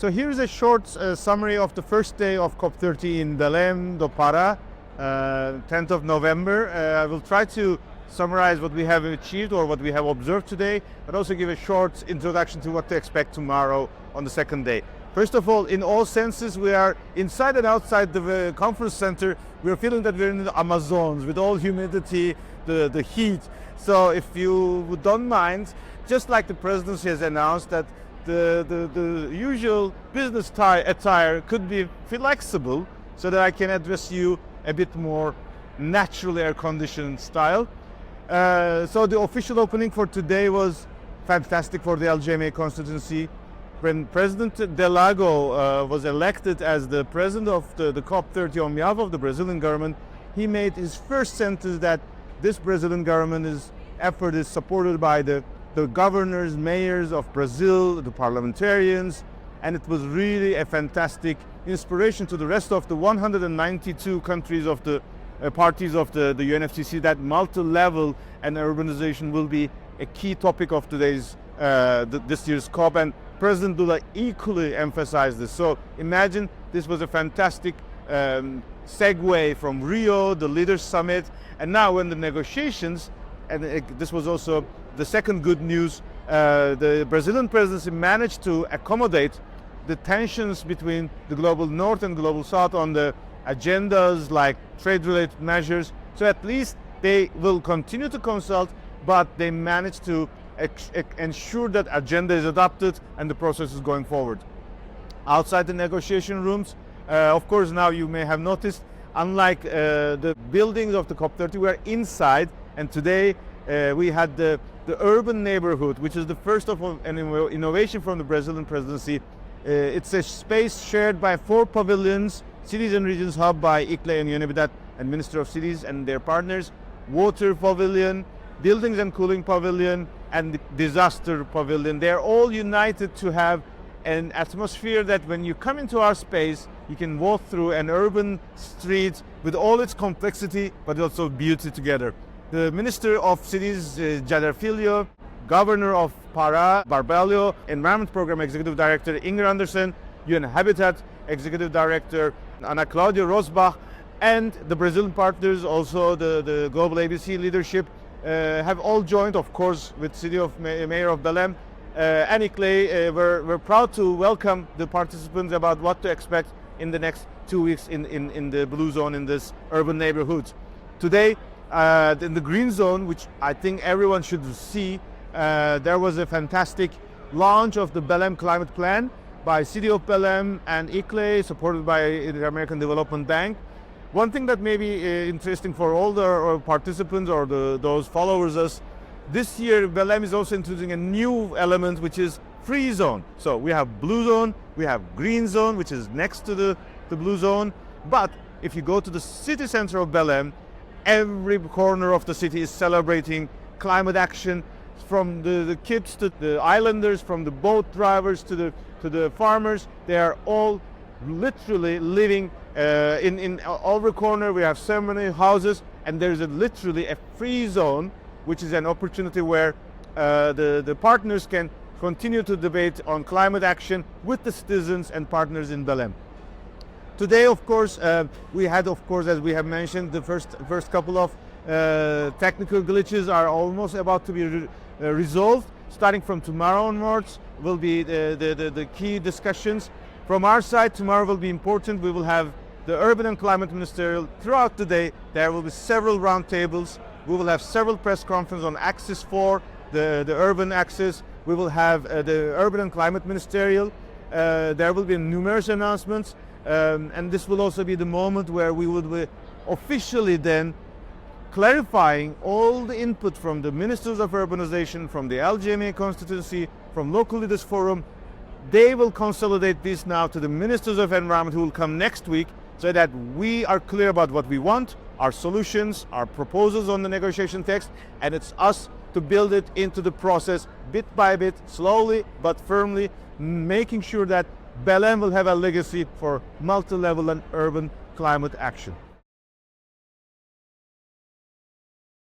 So here's a short summary of the first day of COP30 in Belém do Pará, 10th of November. I will try to summarize what we have achieved or what we have observed today, but also give a short introduction to what to expect tomorrow on the second day. First of all, in all senses, we are inside and outside the conference center. We're feeling that we're in the Amazons with all humidity, the heat. So if you don't mind, just like the presidency has announced that the usual business attire could be flexible so that I can address you a bit more natural air-conditioned style. So the official opening for today was fantastic for the LGMA Constituency. When President Delago was elected as the president of the COP30 on behalf of the Brazilian government, he made his first sentence that this Brazilian government effort is supported by the governors, mayors of Brazil, the parliamentarians, and it was really a fantastic inspiration to the rest of the 192 countries of the parties of the UNFCCC that multi-level and urbanization will be a key topic of today's this year's COP, and President Lula equally emphasized this. So imagine this was a fantastic segue from Rio, the Leaders Summit, and now when the negotiations, and this was also the second good news, the Brazilian presidency managed to accommodate the tensions between the global north and global south on the agendas like trade-related measures. So at least they will continue to consult, but they managed to ensure that agenda is adopted and the process is going forward. Outside the negotiation rooms, of course, now you may have noticed, unlike the buildings of the COP30, we are inside, and today we had the urban neighborhood, which is the first of an innovation from the Brazilian presidency. It's a space shared by 4 pavilions, Cities and Regions Hub by ICLEI and UNFCCC and Minister of Cities and their partners, Water Pavilion, Buildings and Cooling Pavilion, and the Disaster Pavilion. They're all united to have an atmosphere that when you come into our space, you can walk through an urban street with all its complexity, but also beauty together. The Minister of Cities, Jader Filho, Governor of Pará, Barbalho, Environment Program Executive Director, Inger Anderson, UN Habitat Executive Director, Ana Claudia Rosbach, and the Brazilian partners, also the Global ABC leadership, have all joined, of course, with City of Mayor of Belém and ICLEI. We're proud to welcome the participants about what to expect in the next 2 weeks in the blue zone in this urban neighborhood. Today, in the green zone, which I think everyone should see, there was a fantastic launch of the Belém Climate Plan by City of Belém and ICLEI, supported by the American Development Bank. One thing that may be interesting for all the participants or those followers us, this year Belém is also introducing a new element, which is free zone. So we have blue zone, we have green zone, which is next to the blue zone. But if you go to the city center of Belém, every corner of the city is celebrating climate action, from the kids to the islanders, from the boat drivers to the farmers. They are all literally living in every corner. We have so many houses, and there's literally a free zone, which is an opportunity where the partners can continue to debate on climate action with the citizens and partners in Belém. Today, of course, we had, of course, as we have mentioned, the first couple of technical glitches are almost about to be resolved. Starting from tomorrow onwards will be the key discussions. From our side, tomorrow will be important. We will have the Urban and Climate Ministerial throughout the day. There will be several roundtables. We will have several press conferences on Axis 4, the urban axis. We will have the Urban and Climate Ministerial. There will be numerous announcements. And this will also be the moment where we will be officially then clarifying all the input from the Ministers of Urbanization, from the LGMA Constituency, from Local Leaders Forum. They will consolidate this now to the Ministers of Environment, who will come next week, so that we are clear about what we want, our solutions, our proposals on the negotiation text, and it's us to build it into the process bit by bit, slowly but firmly, making sure that Belém will have a legacy for multi-level and urban climate action.